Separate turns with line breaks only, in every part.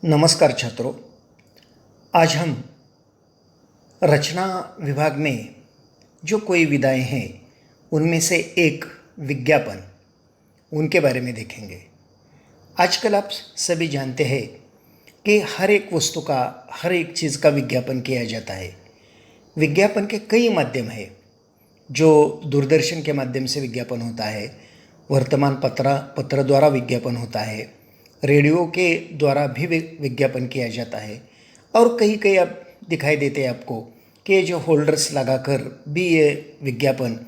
नमस्कार छात्रों। आज हम रचना विभाग में जो कोई विधाएं हैं उनमें से एक विज्ञापन उनके बारे में देखेंगे। आजकल आप सभी जानते हैं कि हर एक वस्तु का हर एक चीज़ का विज्ञापन किया जाता है। विज्ञापन के कई माध्यम हैं। जो दूरदर्शन के माध्यम से विज्ञापन होता है, वर्तमान पत्र द्वारा विज्ञापन होता है, रेडियो के द्वारा भी विज्ञापन किया जाता है और कहीं कहीं अब दिखाई देते हैं आपको कि जो होल्डर्स लगाकर भी ये विज्ञापन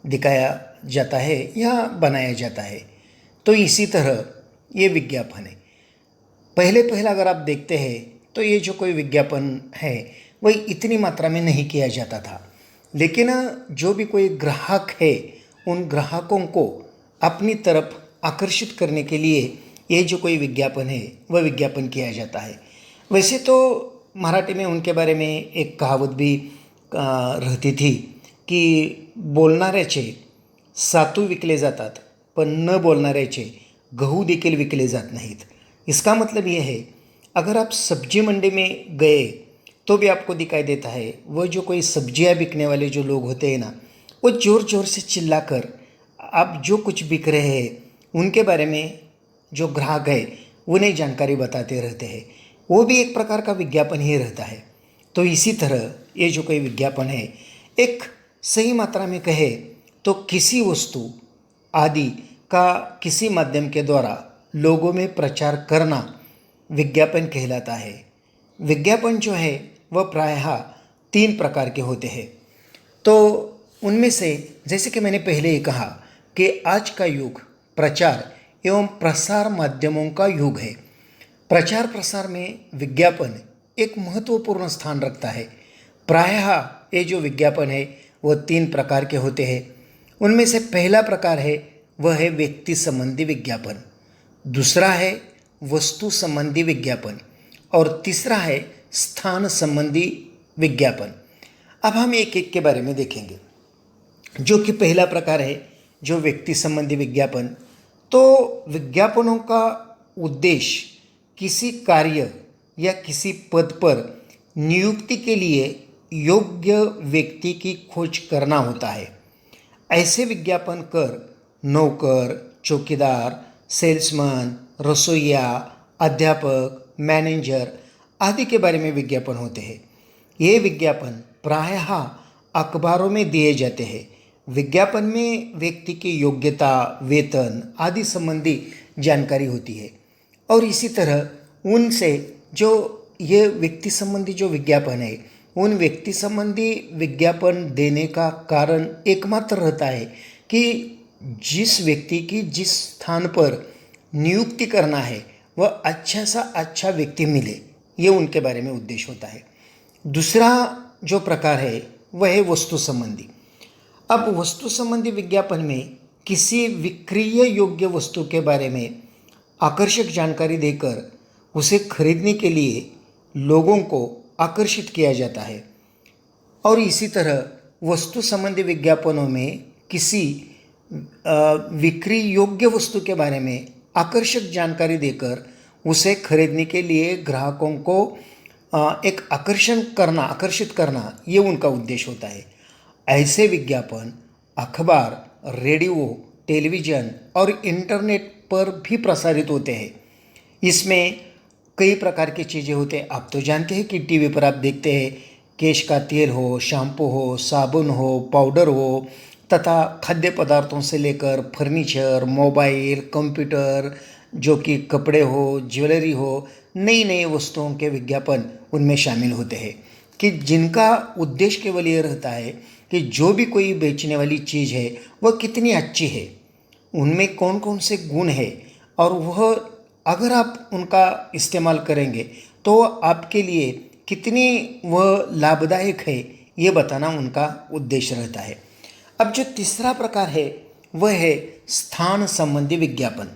दिखाया जाता है या बनाया जाता है। तो इसी तरह ये विज्ञापन है। पहले अगर आप देखते हैं तो ये जो कोई विज्ञापन है वही इतनी मात्रा में नहीं किया जाता था, लेकिन जो भी कोई ग्राहक है उन ग्राहकों को अपनी तरफ आकर्षित करने के लिए ये जो कोई विज्ञापन है वह विज्ञापन किया जाता है। वैसे तो मराठी में उनके बारे में एक कहावत भी रहती थी कि बोलणाऱ्याचे सातू विकले जातात पण न बोलणाऱ्याचे गहू देखील विकले जात नाहीत। इसका मतलब ये है, अगर आप सब्जी मंडी में गए तो भी आपको दिखाई देता है वह जो कोई सब्जियां बिकने वाले जो लोग होते हैं ना, वो ज़ोर ज़ोर से चिल्लाकर आप जो कुछ बिक रहे हैं उनके बारे में जो ग्राहक है उन्हें जानकारी बताते रहते हैं। वो भी एक प्रकार का विज्ञापन ही रहता है। तो इसी तरह ये जो कोई विज्ञापन है एक सही मात्रा में कहे तो किसी वस्तु आदि का किसी माध्यम के द्वारा लोगों में प्रचार करना विज्ञापन कहलाता है। विज्ञापन जो है वह प्रायः 3 प्रकार के होते हैं। तो उनमें से जैसे कि मैंने पहले ही कहा कि आज का युग प्रचार एवं प्रसार माध्यमों का युग है। प्रचार प्रसार में विज्ञापन एक महत्वपूर्ण स्थान रखता है। प्रायः ये जो विज्ञापन है वह 3 प्रकार के होते हैं। उनमें से पहला प्रकार है वह है व्यक्ति संबंधी विज्ञापन, दूसरा है वस्तु संबंधी विज्ञापन और तीसरा है स्थान संबंधी विज्ञापन। अब हम एक एक के बारे में देखेंगे। जो कि पहला प्रकार है जो व्यक्ति संबंधी विज्ञापन, तो विज्ञापनों का उद्देश्य किसी कार्य या किसी पद पर नियुक्ति के लिए योग्य व्यक्ति की खोज करना होता है। ऐसे विज्ञापन कर नौकर, चौकीदार, सेल्समैन, रसोइया, अध्यापक, मैनेजर आदि के बारे में विज्ञापन होते हैं। ये विज्ञापन प्रायः अखबारों में दिए जाते हैं। विज्ञापन में व्यक्ति की योग्यता, वेतन आदि संबंधी जानकारी होती है और इसी तरह उनसे जो ये व्यक्ति संबंधी जो विज्ञापन है उन व्यक्ति संबंधी विज्ञापन देने का कारण एकमात्र रहता है कि जिस व्यक्ति की जिस स्थान पर नियुक्ति करना है वह अच्छा सा अच्छा व्यक्ति मिले, ये उनके बारे में उद्देश्य होता है। दूसरा जो प्रकार है वह है वस्तु संबंधी। अब वस्तु संबंधी विज्ञापन में किसी विक्रय योग्य वस्तु के बारे में आकर्षक जानकारी देकर उसे खरीदने के लिए लोगों को आकर्षित किया जाता है। और इसी तरह वस्तु संबंधी विज्ञापनों में किसी विक्री योग्य वस्तु के बारे में आकर्षक जानकारी देकर उसे खरीदने के लिए ग्राहकों को एक आकर्षित करना ये उनका उद्देश्य होता है। ऐसे विज्ञापन अखबार, रेडियो, टेलीविज़न और इंटरनेट पर भी प्रसारित होते हैं। इसमें कई प्रकार की चीज़ें होते हैं। आप तो जानते हैं कि टीवी पर आप देखते हैं केश का तेल हो, शैम्पू हो, साबुन हो, पाउडर हो तथा खाद्य पदार्थों से लेकर फर्नीचर, मोबाइल, कंप्यूटर, जो कि कपड़े हो, ज्वेलरी हो, नई नई वस्तुओं के विज्ञापन उनमें शामिल होते हैं कि जिनका उद्देश्य केवल ये रहता है कि जो भी कोई बेचने वाली चीज़ है वह कितनी अच्छी है, उनमें कौन कौन से गुण है और वह अगर आप उनका इस्तेमाल करेंगे तो आपके लिए कितनी वह लाभदायक है, ये बताना उनका उद्देश्य रहता है। अब जो तीसरा प्रकार है वह है स्थान संबंधी विज्ञापन।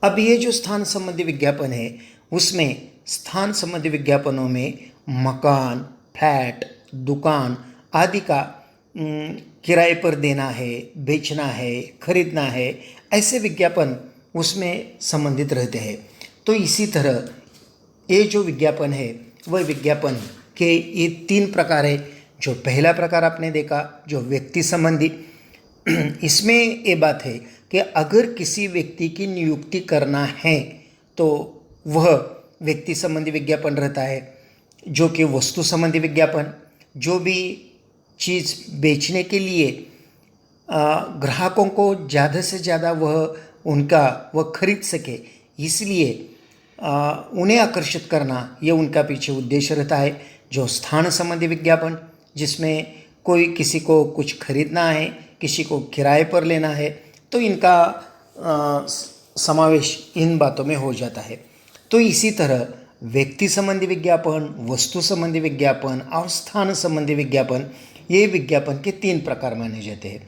अब ये जो स्थान संबंधी विज्ञापन है उसमें स्थान संबंधी विज्ञापनों में मकान, फ्लैट, दुकान आदि का किराए पर देना है, बेचना है, खरीदना है, ऐसे विज्ञापन उसमें संबंधित रहते हैं। तो इसी तरह ये जो विज्ञापन है वह विज्ञापन के ये 3 प्रकार है। जो पहला प्रकार आपने देखा जो व्यक्ति संबंधी, इसमें ये बात है कि अगर किसी व्यक्ति की नियुक्ति करना है तो वह व्यक्ति संबंधी विज्ञापन रहता है। जो कि वस्तु संबंधी विज्ञापन, जो भी चीज़ बेचने के लिए ग्राहकों को ज़्यादा से ज़्यादा वह खरीद सके, इसलिए उन्हें आकर्षित करना ये उनका पीछे उद्देश्य रहता है। जो स्थान संबंधी विज्ञापन, जिसमें कोई किसी को कुछ खरीदना है, किसी को किराए पर लेना है, तो इनका समावेश इन बातों में हो जाता है। तो इसी तरह व्यक्ति संबंधी विज्ञापन, वस्तु संबंधी विज्ञापन और स्थान संबंधी विज्ञापन, ये विज्ञापन के 3 प्रकार माने जाते हैं।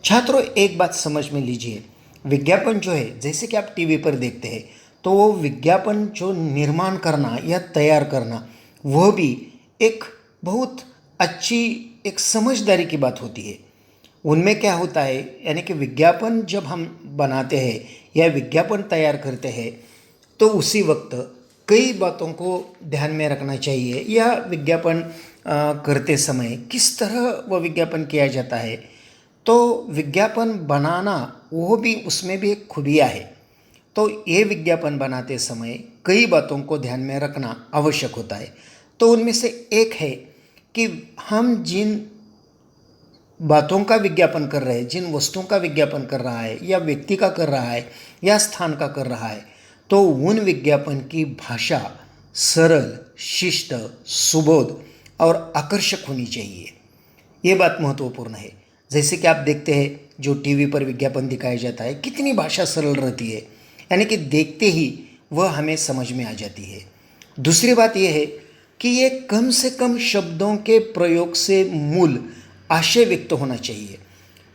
छात्रों, एक बात समझ में लीजिए, विज्ञापन जो है, जैसे कि आप टीवी पर देखते हैं, तो वो विज्ञापन जो निर्माण करना या तैयार करना, वह भी एक बहुत अच्छी एक समझदारी की बात होती है। उनमें क्या होता है, यानी कि विज्ञापन जब हम बनाते हैं या विज्ञापन तैयार करते हैं, तो उसी वक्त कई बातों को ध्यान में रखना चाहिए, या विज्ञापन करते समय किस तरह वह विज्ञापन किया जाता है। तो विज्ञापन बनाना वो भी, उसमें भी एक खूबियाँ है। तो ये विज्ञापन बनाते समय कई बातों को ध्यान में रखना आवश्यक होता है। तो उनमें से एक है कि हम जिन बातों का विज्ञापन कर रहे हैं, जिन वस्तुओं का विज्ञापन कर रहा है, या व्यक्ति का कर रहा है, या स्थान का कर रहा है, तो उन विज्ञापन की भाषा सरल, शिष्ट, सुबोध और आकर्षक होनी चाहिए। ये बात महत्वपूर्ण है। जैसे कि आप देखते हैं जो टीवी पर विज्ञापन दिखाया जाता है, कितनी भाषा सरल रहती है, यानी कि देखते ही वह हमें समझ में आ जाती है। दूसरी बात यह है कि ये कम से कम शब्दों के प्रयोग से मूल आशय व्यक्त होना चाहिए।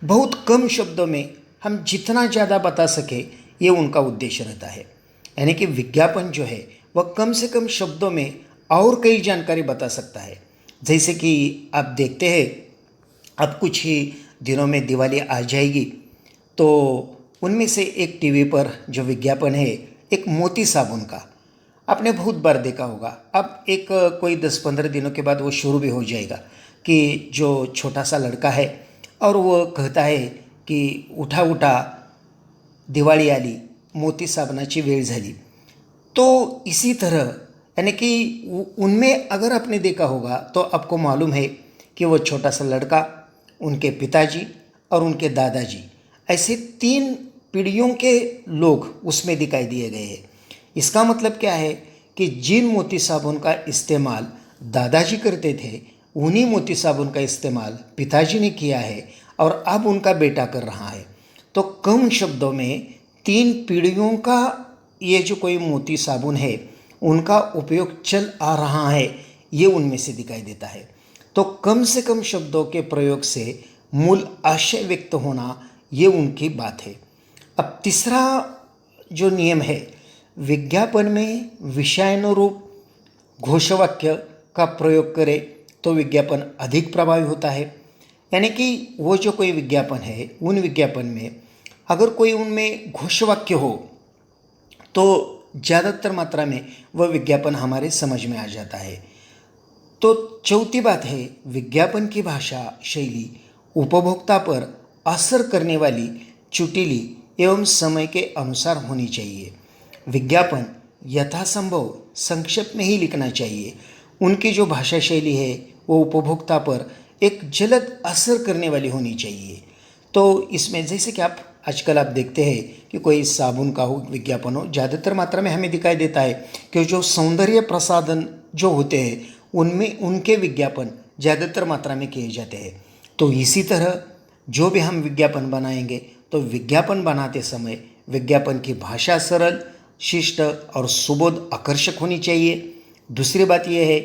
बहुत कम शब्दों में हम जितना ज़्यादा बता सके, ये उनका उद्देश्य रहता है। यानी कि विज्ञापन जो है वह कम से कम शब्दों में और कई जानकारी बता सकता है। जैसे कि आप देखते हैं, अब कुछ ही दिनों में दिवाली आ जाएगी, तो उनमें से एक टीवी पर जो विज्ञापन है, एक मोती साबुन का, आपने बहुत बार देखा होगा। अब एक कोई 10-15 दिनों के बाद वो शुरू भी हो जाएगा कि जो छोटा सा लड़का है और वो कहता है कि उठा उठा दिवाळी आली, मोती साबणाची वेळ झाली। तो इसी तरह, यानी कि उनमें अगर आपने देखा होगा तो आपको मालूम है कि वो छोटा सा लड़का, उनके पिताजी और उनके दादाजी, ऐसे 3 पीढ़ियों के लोग उसमें दिखाई दिए गए हैं। इसका मतलब क्या है कि जिन मोती साबुन का इस्तेमाल दादाजी करते थे, उन्हीं मोती साबुन का इस्तेमाल पिताजी ने किया है और अब उनका बेटा कर रहा है। तो कम शब्दों में 3 पीढ़ियों का ये जो कोई मोती साबुन है, उनका उपयोग चल आ रहा है, ये उनमें से दिखाई देता है। तो कम से कम शब्दों के प्रयोग से मूल आशय व्यक्त होना, ये उनकी बात है। अब तीसरा जो नियम है, विज्ञापन में विषयानुरूप घोषवाक्य का प्रयोग करें तो विज्ञापन अधिक प्रभावी होता है। यानी कि वो जो कोई विज्ञापन है, उन विज्ञापन में अगर कोई उनमें घोषवाक्य हो तो ज़्यादातर मात्रा में वह विज्ञापन हमारे समझ में आ जाता है। तो चौथी बात है, विज्ञापन की भाषा शैली उपभोक्ता पर असर करने वाली, चुटीली एवं समय के अनुसार होनी चाहिए। विज्ञापन यथासंभव संक्षेप में ही लिखना चाहिए। उनकी जो भाषा शैली है वो उपभोक्ता पर एक जल्द असर करने वाली होनी चाहिए। तो इसमें जैसे कि आप आजकल आप देखते हैं कि कोई साबुन का हो विज्ञापन हो, ज़्यादातर मात्रा में हमें दिखाई देता है कि जो सौंदर्य प्रसाधन जो होते हैं, उनमें उनके विज्ञापन ज़्यादातर मात्रा में किए जाते हैं। तो इसी तरह जो भी हम विज्ञापन बनाएंगे, तो विज्ञापन बनाते समय विज्ञापन की भाषा सरल, शिष्ट और सुबोध, आकर्षक होनी चाहिए। दूसरी बात यह है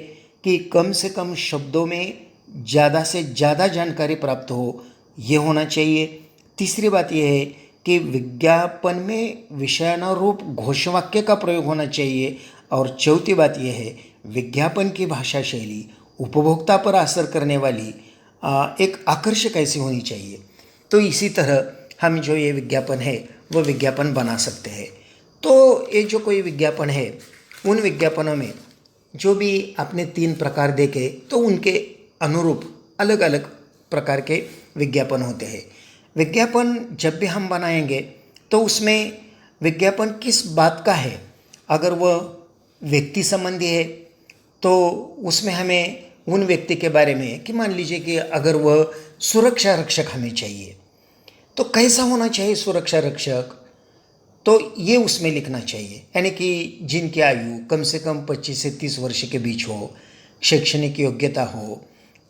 कि कम से कम शब्दों में ज़्यादा से ज़्यादा जानकारी प्राप्त हो, ये होना चाहिए। तीसरी बात यह है कि विज्ञापन में विषयानुरूप घोषवाक्य का प्रयोग होना चाहिए। और चौथी बात यह है, विज्ञापन की भाषा शैली उपभोक्ता पर असर करने वाली एक आकर्षक ऐसी होनी चाहिए। तो इसी तरह हम जो ये विज्ञापन है वो विज्ञापन बना सकते हैं। तो ये जो कोई विज्ञापन है उन विज्ञापनों में जो भी आपने 3 प्रकार देखे तो उनके अनुरूप अलग अलग प्रकार के विज्ञापन होते हैं। विज्ञापन जब भी हम बनाएंगे तो उसमें विज्ञापन किस बात का है, अगर वह व्यक्ति संबंधी है तो उसमें हमें उन व्यक्ति के बारे में कि मान लीजिए कि अगर वह सुरक्षा रक्षक हमें चाहिए तो कैसा होना चाहिए सुरक्षा रक्षक, तो ये उसमें लिखना चाहिए। यानी कि जिनकी आयु कम से कम 25 से 30 वर्ष के बीच हो, शैक्षणिक योग्यता हो,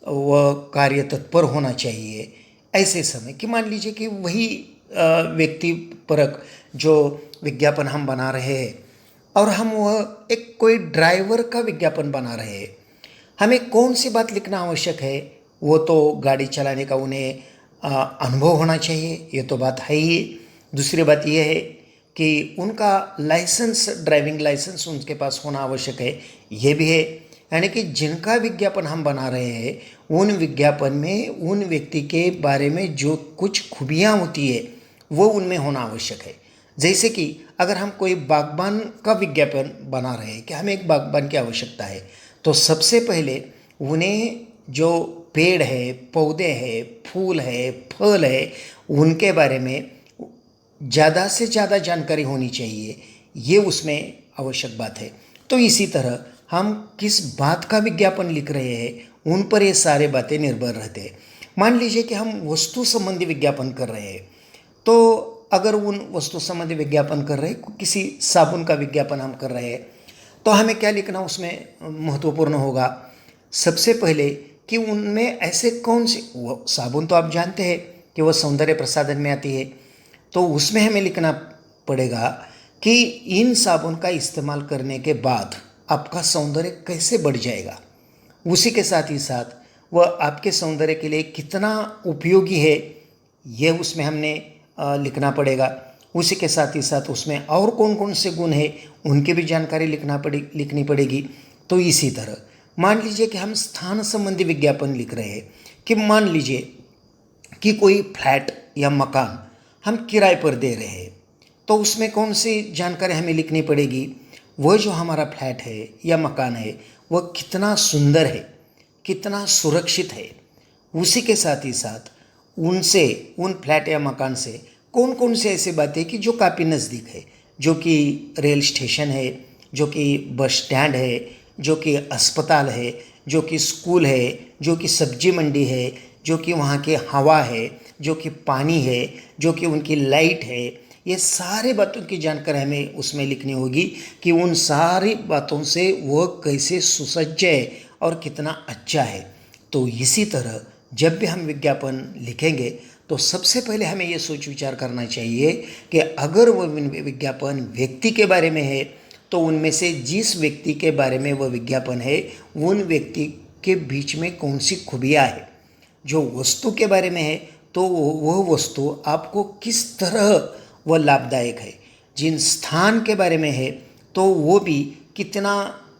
वह कार्य तत्पर होना चाहिए। ऐसे समय कि मान लीजिए कि वही व्यक्ति परक जो विज्ञापन हम बना रहे हैं और हम वह एक कोई ड्राइवर का विज्ञापन बना रहे हैं, हमें कौन सी बात लिखना आवश्यक है, वो तो गाड़ी चलाने का उन्हें अनुभव होना चाहिए, ये तो बात है ही। दूसरी बात यह है कि उनका लाइसेंस, ड्राइविंग लाइसेंस उनके पास होना आवश्यक है, ये भी है। यानी कि जिनका विज्ञापन हम बना रहे हैं उन विज्ञापन में उन व्यक्ति के बारे में जो कुछ खूबियाँ होती है वो उनमें होना आवश्यक है। जैसे कि अगर हम कोई बागबान का विज्ञापन बना रहे हैं कि हमें एक बागबान की आवश्यकता है, तो सबसे पहले उन्हें जो पेड़ है, पौधे हैं, फूल है, फल है, उनके बारे में ज़्यादा से ज़्यादा जानकारी होनी चाहिए, ये उसमें आवश्यक बात है। तो इसी तरह हम किस बात का विज्ञापन लिख रहे हैं उन पर ये सारे बातें निर्भर रहते हैं। मान लीजिए कि हम वस्तु संबंधी विज्ञापन कर रहे हैं, तो अगर उन वस्तु संबंधी विज्ञापन कर रहे हैं, किसी साबुन का विज्ञापन हम कर रहे हैं, तो हमें क्या लिखना उसमें महत्वपूर्ण होगा। सबसे पहले कि उनमें ऐसे कौन से, वो साबुन तो आप जानते हैं कि वह सौंदर्य प्रसाधन में आती है, तो उसमें हमें लिखना पड़ेगा कि इन साबुन का इस्तेमाल करने के बाद आपका सौंदर्य कैसे बढ़ जाएगा। उसी के साथ ही साथ वह आपके सौंदर्य के लिए कितना उपयोगी है, यह उसमें हमने लिखना पड़ेगा। उसी के साथ ही साथ उसमें और कौन कौन से गुण हैं उनकी भी जानकारी लिखनी पड़ेगी। तो इसी तरह मान लीजिए कि हम स्थान संबंधी विज्ञापन लिख रहे हैं कि मान लीजिए कि कोई फ्लैट या मकान हम किराए पर दे रहे हैं, तो उसमें कौन सी जानकारी हमें लिखनी पड़ेगी। वह जो हमारा फ्लैट है या मकान है वह कितना सुंदर है, कितना सुरक्षित है। उसी के साथ ही साथ उनसे, उन फ्लैट या मकान से कौन कौन से ऐसी बातें कि जो काफ़ी नज़दीक है, जो कि रेल स्टेशन है, जो कि बस स्टैंड है, जो कि अस्पताल है, जो कि स्कूल है, जो कि सब्जी मंडी है, जो कि वहाँ की हवा है, जो कि पानी है, जो कि उनकी लाइट है, ये सारी बातों की जानकारी हमें उसमें लिखनी होगी कि उन सारी बातों से वह कैसे सुसज्ज है और कितना अच्छा है। तो इसी तरह जब भी हम विज्ञापन लिखेंगे तो सबसे पहले हमें ये सोच विचार करना चाहिए कि अगर वह विज्ञापन व्यक्ति के बारे में है तो उनमें से जिस व्यक्ति के बारे में वह विज्ञापन है उन व्यक्ति के बीच में कौन सी खूबियाँ है। जो वस्तु के बारे में है तो वह वस्तु आपको किस तरह वह लाभदायक है। जिन स्थान के बारे में है तो वो भी कितना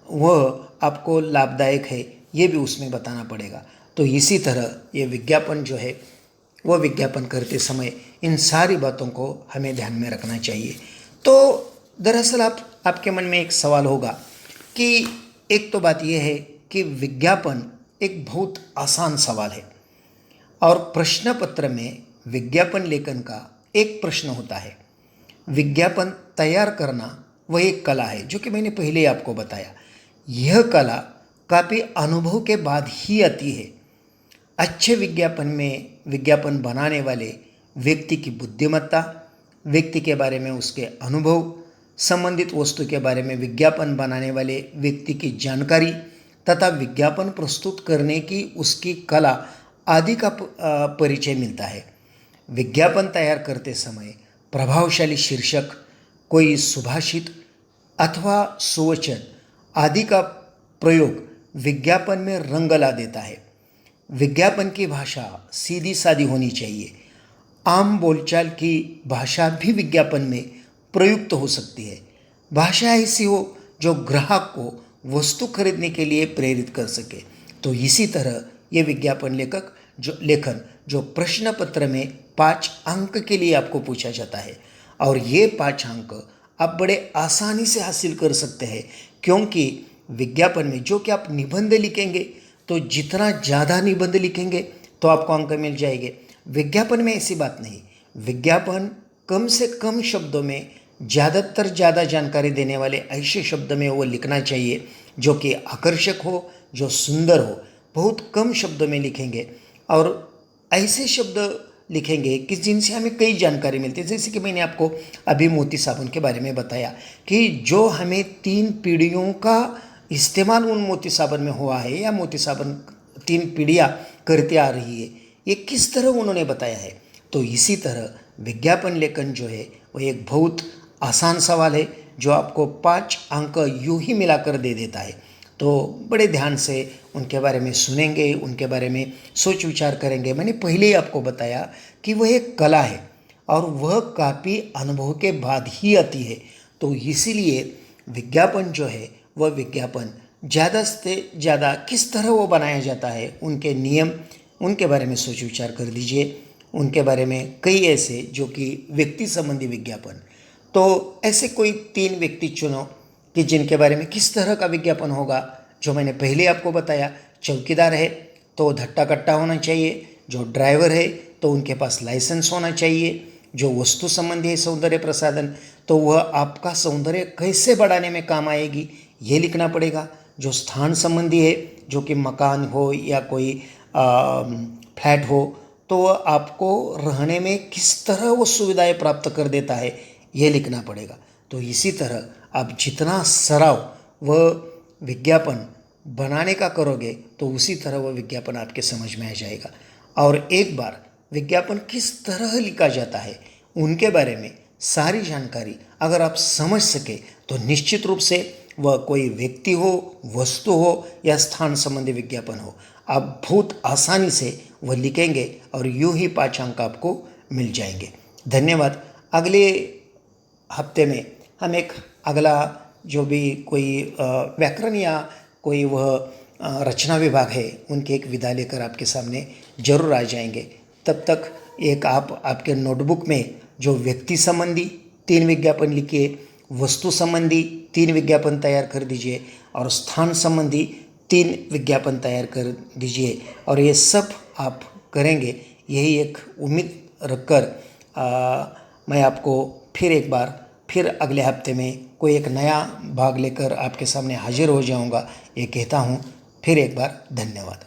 वह आपको लाभदायक है, ये भी उसमें बताना पड़ेगा। तो इसी तरह ये विज्ञापन जो है वह विज्ञापन करते समय इन सारी बातों को हमें ध्यान में रखना चाहिए। तो दरअसल आपके मन में एक सवाल होगा कि एक तो बात यह है कि विज्ञापन एक बहुत आसान सवाल है और प्रश्न पत्र में विज्ञापन लेखन का एक प्रश्न होता है। विज्ञापन तैयार करना वह एक कला है जो कि मैंने पहले ही आपको बताया। यह कला काफ़ी अनुभव के बाद ही आती है। अच्छे विज्ञापन में विज्ञापन बनाने वाले व्यक्ति की बुद्धिमत्ता, व्यक्ति के बारे में उसके अनुभव, संबंधित वस्तु के बारे में विज्ञापन बनाने वाले व्यक्ति की जानकारी तथा विज्ञापन प्रस्तुत करने की उसकी कला आदि का परिचय मिलता है। विज्ञापन तैयार करते समय प्रभावशाली शीर्षक, कोई सुभाषित अथवा सुवचन आदि का प्रयोग विज्ञापन में रंग ला देता है। विज्ञापन की भाषा सीधी सादी होनी चाहिए। आम बोलचाल की भाषा भी विज्ञापन में प्रयुक्त हो सकती है। भाषा ऐसी हो जो ग्राहक को वस्तु खरीदने के लिए प्रेरित कर सके। तो इसी तरह ये विज्ञापन लेखन जो प्रश्न पत्र में 5 अंक के लिए आपको पूछा जाता है और ये 5 अंक आप बड़े आसानी से हासिल कर सकते हैं, क्योंकि विज्ञापन में जो कि आप निबंध लिखेंगे तो जितना ज़्यादा निबंध लिखेंगे तो आपको अंक मिल जाएंगे। विज्ञापन में ऐसी बात नहीं। विज्ञापन कम से कम शब्दों में ज़्यादातर ज़्यादा जानकारी देने वाले ऐसे शब्द में वो लिखना चाहिए जो कि आकर्षक हो, जो सुंदर हो। बहुत कम शब्दों में लिखेंगे और ऐसे शब्द लिखेंगे कि जिनसे हमें कई जानकारी मिलती है। जैसे कि मैंने आपको अभी मोती साबुन के बारे में बताया कि जो हमें 3 पीढ़ियों का इस्तेमाल उन मोती साबुन में हुआ है, या मोती साबुन 3 पीढ़ियाँ करती आ रही है, ये किस तरह उन्होंने बताया है। तो इसी तरह विज्ञापन लेखन जो है वो एक बहुत आसान सवाल है जो आपको 5 अंक यूं ही मिलाकर दे देता है। तो बड़े ध्यान से उनके बारे में सुनेंगे, उनके बारे में सोच विचार करेंगे। मैंने पहले ही आपको बताया कि वह एक कला है और वह काफ़ी अनुभव के बाद ही आती है। तो इसीलिए विज्ञापन जो है वह विज्ञापन ज़्यादा से ज़्यादा किस तरह वो बनाया जाता है, उनके नियम, उनके बारे में सोच विचार कर दीजिए। उनके बारे में कई ऐसे जो कि व्यक्ति संबंधी विज्ञापन, तो ऐसे कोई 3 व्यक्ति चुनो कि जिनके बारे में किस तरह का विज्ञापन होगा। जो मैंने पहले आपको बताया, चौकीदार है तो धट्टा कट्टा होना चाहिए, जो ड्राइवर है तो उनके पास लाइसेंस होना चाहिए, जो वस्तु संबंधी है सौंदर्य प्रसाधन तो वह आपका सौंदर्य कैसे बढ़ाने में काम आएगी ये लिखना पड़ेगा, जो स्थान संबंधी है जो कि मकान हो या कोई फ्लैट हो तो वह आपको रहने में किस तरह वो सुविधाएं प्राप्त कर देता है ये लिखना पड़ेगा। तो इसी तरह आप जितना सराव वह विज्ञापन बनाने का करोगे तो उसी तरह वह विज्ञापन आपके समझ में आ जाएगा। और एक बार विज्ञापन किस तरह लिखा जाता है उनके बारे में सारी जानकारी अगर आप समझ सके तो निश्चित रूप से वह कोई व्यक्ति हो, वस्तु हो या स्थान संबंधी विज्ञापन हो, आप बहुत आसानी से वह लिखेंगे और यूं ही 5 अंक आपको मिल जाएंगे। धन्यवाद। अगले हफ्ते में हम एक अगला जो भी कोई व्याकरण या कोई वह रचना विभाग है उनके एक विधा लेकर आपके सामने जरूर आ जाएंगे। तब तक एक आप आपके नोटबुक में जो व्यक्ति संबंधी 3 विज्ञापन लिखिए, वस्तु संबंधी 3 विज्ञापन तैयार कर दीजिए और स्थान संबंधी 3 विज्ञापन तैयार कर दीजिए। और ये सब आप करेंगे, यही एक उम्मीद रखकर मैं आपको फिर एक बार फिर अगले हफ्ते में कोई एक नया भाग लेकर आपके सामने हाजिर हो जाऊंगा। ये कहता हूँ फिर एक बार धन्यवाद।